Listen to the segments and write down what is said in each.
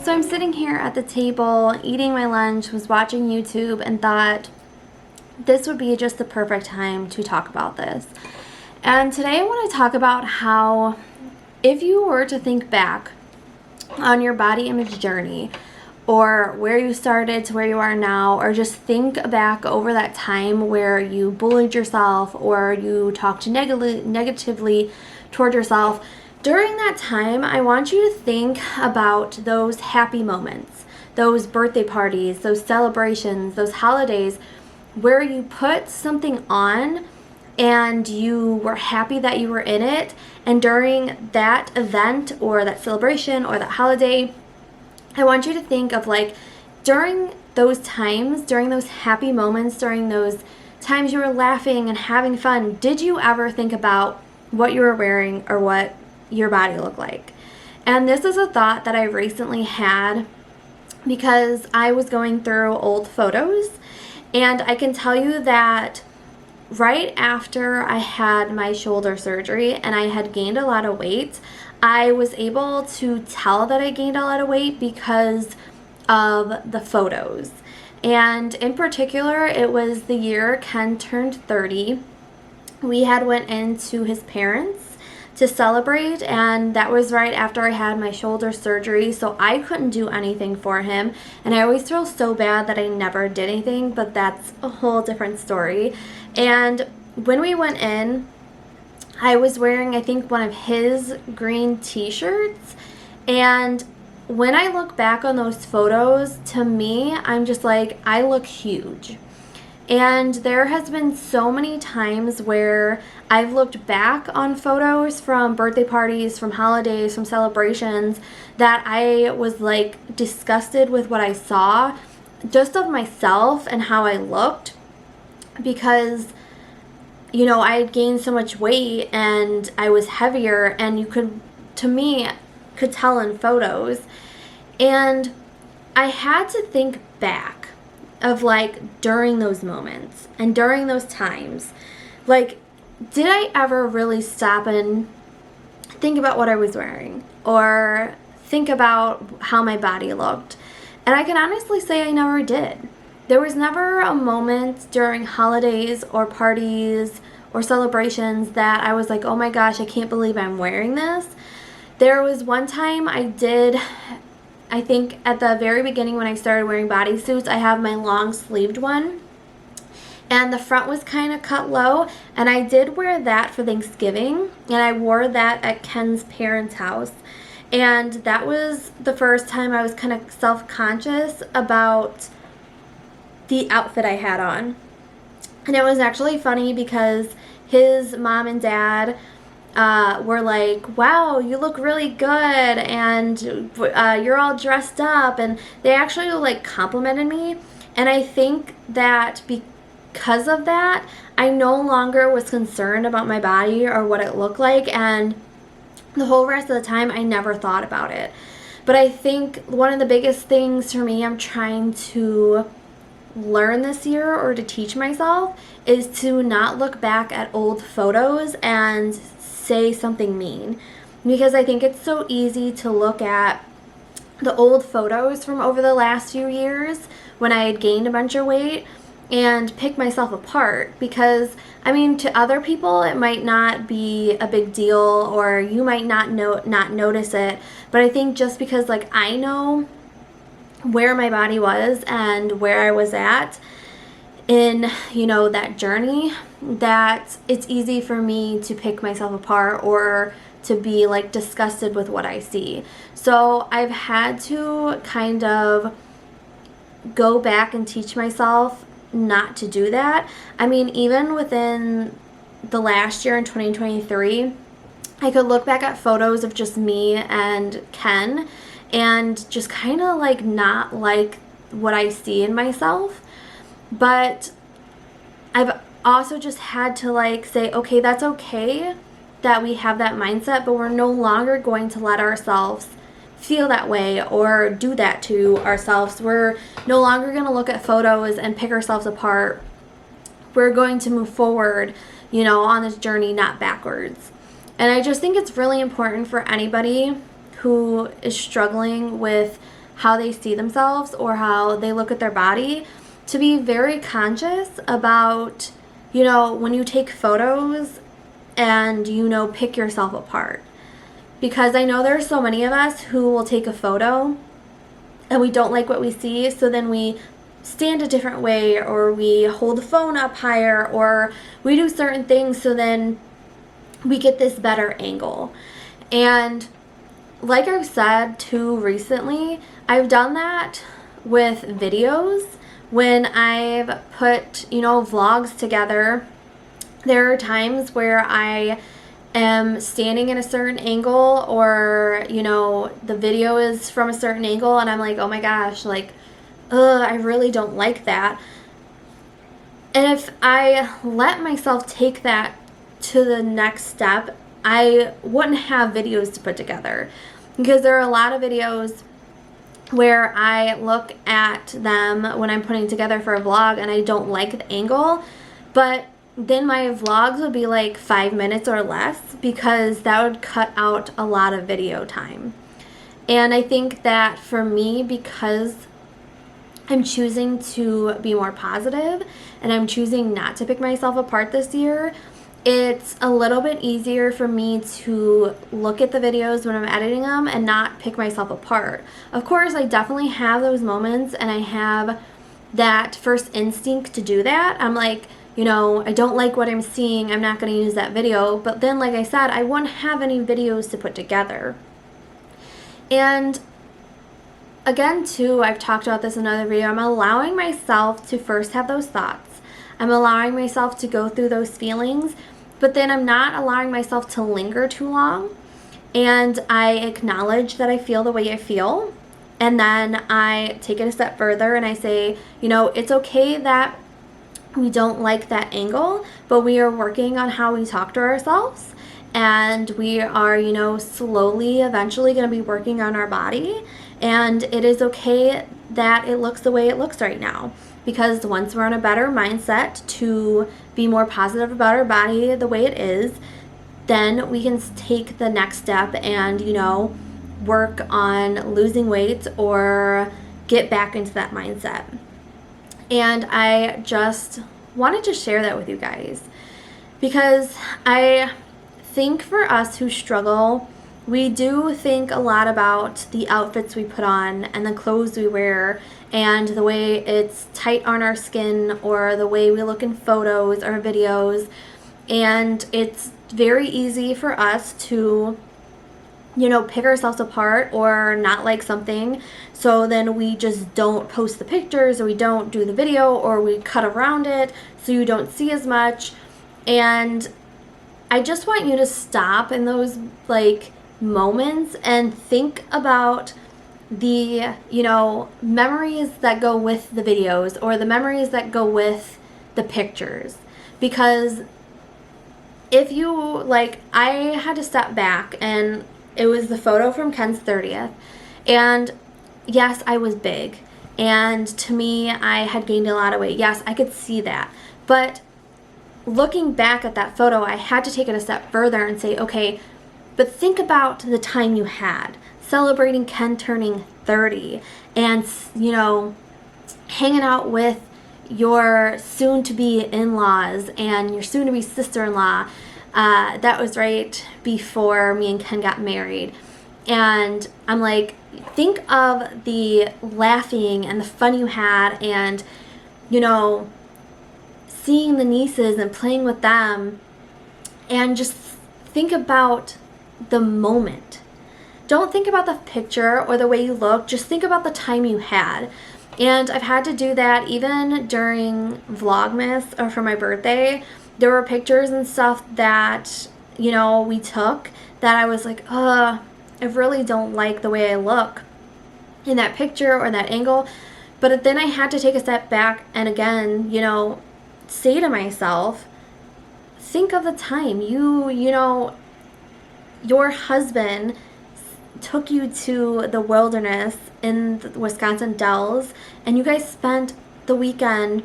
So I'm sitting here at the table, eating my lunch, was watching YouTube, and thought this would be just the perfect time to talk about this. And today I want to talk about how, if you were to think back on your body image journey, or where you started to where you are now, or just think back over that time where you bullied yourself or you talked negatively toward yourself, during that time, I want you to think about those happy moments, those birthday parties, those celebrations, those holidays where you put something on and you were happy that you were in it. And during that event or that celebration or that holiday, I want you to think of, like, during those times, during those happy moments, during those times you were laughing and having fun, did you ever think about what you were wearing or what your body looked like? And this is a thought that I recently had because I was going through old photos, and I can tell you that right after I had my shoulder surgery and I had gained a lot of weight, I was able to tell that I gained a lot of weight because of the photos. And in particular, it was the year Ken turned 30. We had went into his parents to celebrate, and that was right after I had my shoulder surgery, so I couldn't do anything for him. And I always feel so bad that I never did anything, but that's a whole different story. And when we went in, I was wearing, I think, one of his green t-shirts, and when I look back on those photos, to me, I'm just like, I look huge. And there has been so many times where I've looked back on photos from birthday parties, from holidays, from celebrations, that I was like disgusted with what I saw, just of myself and how I looked, because I had gained so much weight and I was heavier, and you could tell in photos. And I had to think back of, like, during those moments and during those times, like, did I ever really stop and think about what I was wearing or think about how my body looked? And I can honestly say I never did. There was never a moment during holidays or parties or celebrations that I was like, oh my gosh, I can't believe I'm wearing this. There was one time I think at the very beginning when I started wearing bodysuits, I have my long sleeved one, and the front was kind of cut low, and I did wear that for Thanksgiving, and I wore that at Ken's parents' house. And that was the first time I was kind of self-conscious about the outfit I had on. And it was actually funny because his mom and dad were like, wow, you look really good, and you're all dressed up, and they actually like complimented me. And I think that because of that, I no longer was concerned about my body or what it looked like, and the whole rest of the time I never thought about it. But I think one of the biggest things for me I'm trying to learn this year, or to teach myself, is to not look back at old photos and say something mean, because I think it's so easy to look at the old photos from over the last few years when I had gained a bunch of weight and pick myself apart, because to other people it might not be a big deal, or you might not notice it, but I think just because, like, I know where my body was and where I was at in that journey, that it's easy for me to pick myself apart or to be like disgusted with what I see. So I've had to kind of go back and teach myself not to do that. Even within the last year in 2023, I could look back at photos of just me and Ken and just kind of like not like what I see in myself. But I've also just had to like say, okay, that's okay that we have that mindset, but we're no longer going to let ourselves feel that way or do that to ourselves. We're no longer going to look at photos and pick ourselves apart. We're going to move forward, on this journey, not backwards. And I just think it's really important for anybody who is struggling with how they see themselves or how they look at their body, to be very conscious about, you know, when you take photos and, you know, pick yourself apart. Because I know there's so many of us who will take a photo and we don't like what we see, so then we stand a different way, or we hold the phone up higher, or we do certain things so then we get this better angle. And like I've said too recently, I've done that with videos. When I've put, you know, vlogs together, there are times where I am standing in a certain angle, or, you know, the video is from a certain angle and I'm like, oh my gosh, like, I really don't like that. And if I let myself take that to the next step, I wouldn't have videos to put together, because there are a lot of videos where I look at them when I'm putting together for a vlog and I don't like the angle, but then my vlogs would be like 5 minutes or less, because that would cut out a lot of video time. And I think that for me, because I'm choosing to be more positive and I'm choosing not to pick myself apart this year, it's a little bit easier for me to look at the videos when I'm editing them and not pick myself apart. Of course, I definitely have those moments and I have that first instinct to do that. I'm like, you know, I don't like what I'm seeing, I'm not going to use that video. But then, like I said, I wouldn't have any videos to put together. And again, too, I've talked about this in another video, I'm allowing myself to first have those thoughts. I'm allowing myself to go through those feelings, but then I'm not allowing myself to linger too long. And I acknowledge that I feel the way I feel. And then I take it a step further and I say, you know, it's okay that we don't like that angle, but we are working on how we talk to ourselves. And we are, you know, slowly, eventually going to be working on our body. And it is okay that it looks the way it looks right now. Because once we're in a better mindset to be more positive about our body the way it is, then we can take the next step and, you know, work on losing weight or get back into that mindset. And I just wanted to share that with you guys, because I think for us who struggle, we do think a lot about the outfits we put on and the clothes we wear and the way it's tight on our skin or the way we look in photos or videos. And it's very easy for us to, you know, pick ourselves apart or not like something. So then we just don't post the pictures, or we don't do the video, or we cut around it so you don't see as much. And I just want you to stop in those like moments and think about the, you know, memories that go with the videos or the memories that go with the pictures. Because if you, like, I had to step back, and it was the photo from Ken's 30th, and yes, I was big, and to me, I had gained a lot of weight. Yes, I could see that, but looking back at that photo, I had to take it a step further and say, okay, but think about the time you had celebrating Ken turning 30 and, you know, hanging out with your soon-to-be in-laws and your soon-to-be sister-in-law. That was right before me and Ken got married. And I'm like, think of the laughing and the fun you had, and, you know, seeing the nieces and playing with them, and just think about the moment. Don't think about the picture or the way you look, just think about the time you had. And I've had to do that even during Vlogmas or for my birthday. There were pictures and stuff that, you know, we took that I was like, I really don't like the way I look in that picture or that angle. But then I had to take a step back and again, you know, say to myself, think of the time you know, your husband took you to the wilderness in the Wisconsin Dells, and you guys spent the weekend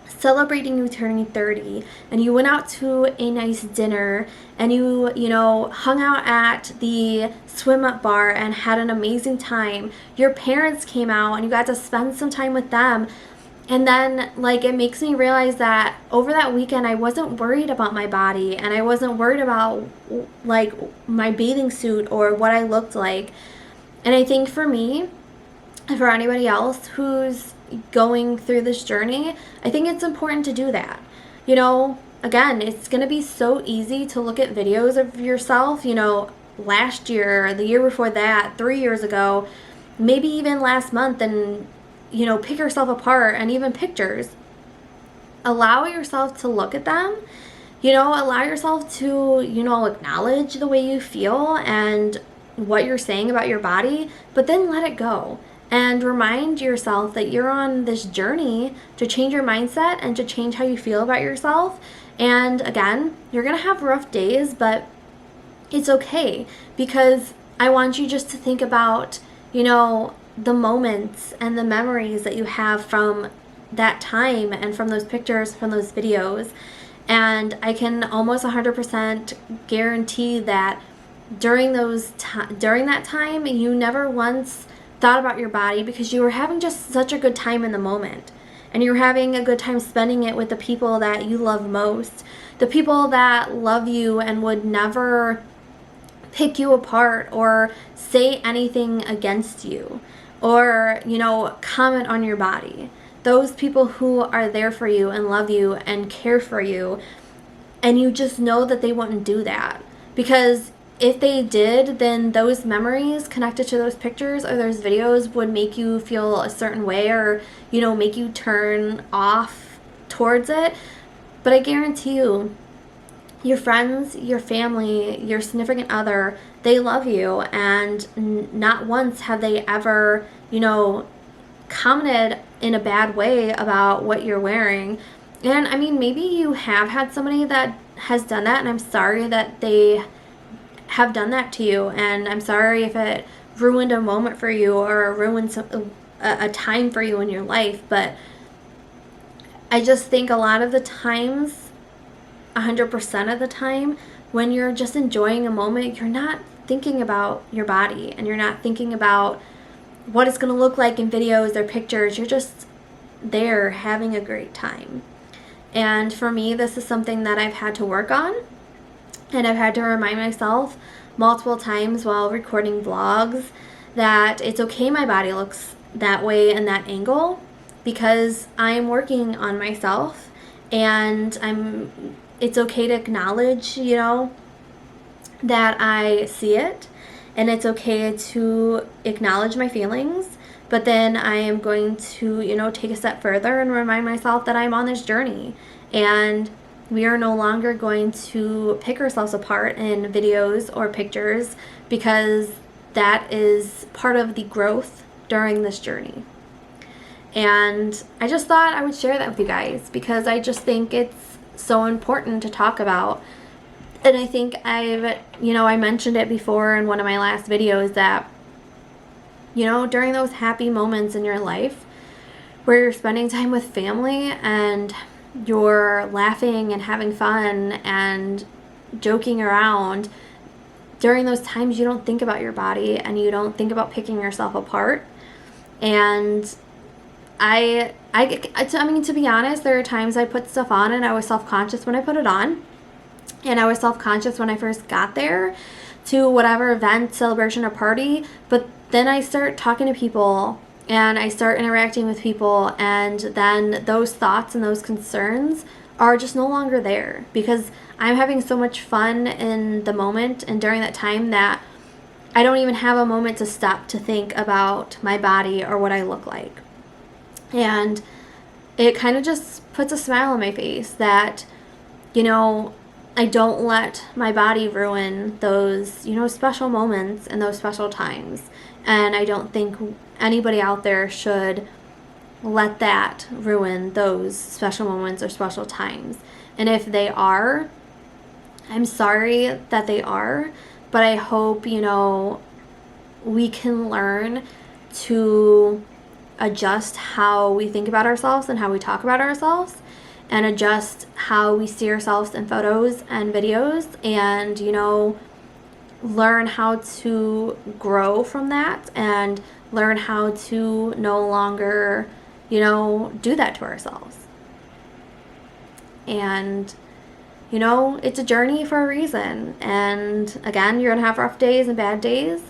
celebrating you turning 30, and you went out to a nice dinner, and you know, hung out at the swim up bar and had an amazing time. Your parents came out and you got to spend some time with them. And then, like, it makes me realize that over that weekend, I wasn't worried about my body, and I wasn't worried about, like, my bathing suit or what I looked like. And I think for me, for anybody else who's going through this journey, I think it's important to do that. You know, again, it's going to be so easy to look at videos of yourself, you know, last year, the year before that, 3 years ago, maybe even last month, and you know, pick yourself apart, and even pictures. Allow yourself to look at them, you know, allow yourself to, you know, acknowledge the way you feel and what you're saying about your body, but then let it go. And remind yourself that you're on this journey to change your mindset and to change how you feel about yourself. And again, you're going to have rough days, but it's okay, because I want you just to think about, you know, the moments and the memories that you have from that time and from those pictures, from those videos. And I can almost 100% guarantee that during that time, you never once thought about your body, because you were having just such a good time in the moment. And you're having a good time spending it with the people that you love most, the people that love you and would never pick you apart or say anything against you, or, you know, comment on your body. Those people who are there for you and love you and care for you, and you just know that they wouldn't do that. Because if they did, then those memories connected to those pictures or those videos would make you feel a certain way, or, you know, make you turn off towards it. But I guarantee you, your friends, your family, your significant other, they love you, and not once have they ever, you know, commented in a bad way about what you're wearing. And I mean, maybe you have had somebody that has done that, and I'm sorry that they have done that to you, and I'm sorry if it ruined a moment for you or ruined a time for you in your life. But I just think a lot of the times, 100% of the time, when you're just enjoying a moment, you're not thinking about your body, and you're not thinking about what it's going to look like in videos or pictures. You're just there having a great time. And for me, this is something that I've had to work on, and I've had to remind myself multiple times while recording vlogs that it's okay my body looks that way and that angle, because I'm working on myself, and it's okay to acknowledge, you know, that I see it, and it's okay to acknowledge my feelings, but then I am going to, you know, take a step further and remind myself that I'm on this journey, and we are no longer going to pick ourselves apart in videos or pictures, because that is part of the growth during this journey. And I just thought I would share that with you guys, because I just think it's so important to talk about. And I think I mentioned it before in one of my last videos that, you know, during those happy moments in your life where you're spending time with family and you're laughing and having fun and joking around, during those times you don't think about your body, and you don't think about picking yourself apart. And I mean, to be honest, there are times I put stuff on and I was self-conscious when I put it on. And I was self-conscious when I first got there to whatever event, celebration, or party. But then I start talking to people, and I start interacting with people, and then those thoughts and those concerns are just no longer there, because I'm having so much fun in the moment and during that time that I don't even have a moment to stop to think about my body or what I look like. And it kind of just puts a smile on my face that, you know, I don't let my body ruin those, you know, special moments and those special times. And I don't think anybody out there should let that ruin those special moments or special times. And if they are, I'm sorry that they are, but I hope, you know, we can learn to adjust how we think about ourselves and how we talk about ourselves. and adjust how we see ourselves in photos and videos, and, you know, learn how to grow from that and learn how to no longer, you know, do that to ourselves. And, you know, it's a journey for a reason. And again, you're going to have rough days and bad days,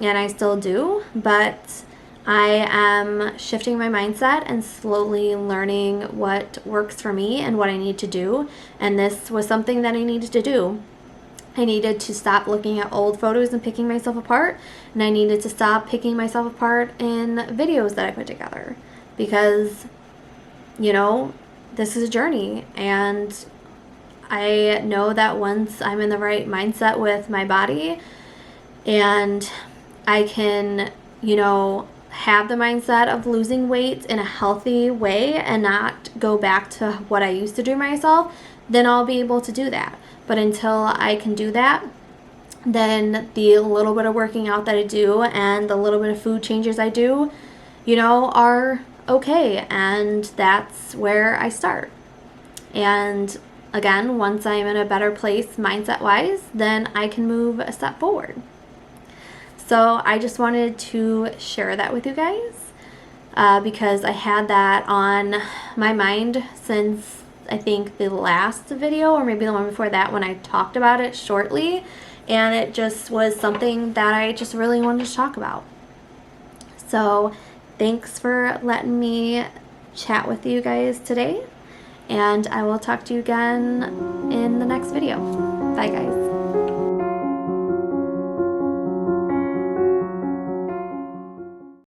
and I still do, but I am shifting my mindset and slowly learning what works for me and what I need to do. And this was something that I needed to do. I needed to stop looking at old photos and picking myself apart, and I needed to stop picking myself apart in videos that I put together, because, you know, this is a journey, and I know that once I'm in the right mindset with my body and I can, you know, have the mindset of losing weight in a healthy way and not go back to what I used to do myself, then I'll be able to do that. But until I can do that, then the little bit of working out that I do and the little bit of food changes I do, you know, are okay. And that's where I start. And again, once I'm in a better place mindset-wise, then I can move a step forward. So I just wanted to share that with you guys because I had that on my mind since I think the last video, or maybe the one before that, when I talked about it shortly, and it just was something that I just really wanted to talk about. So thanks for letting me chat with you guys today, and I will talk to you again in the next video. Bye guys.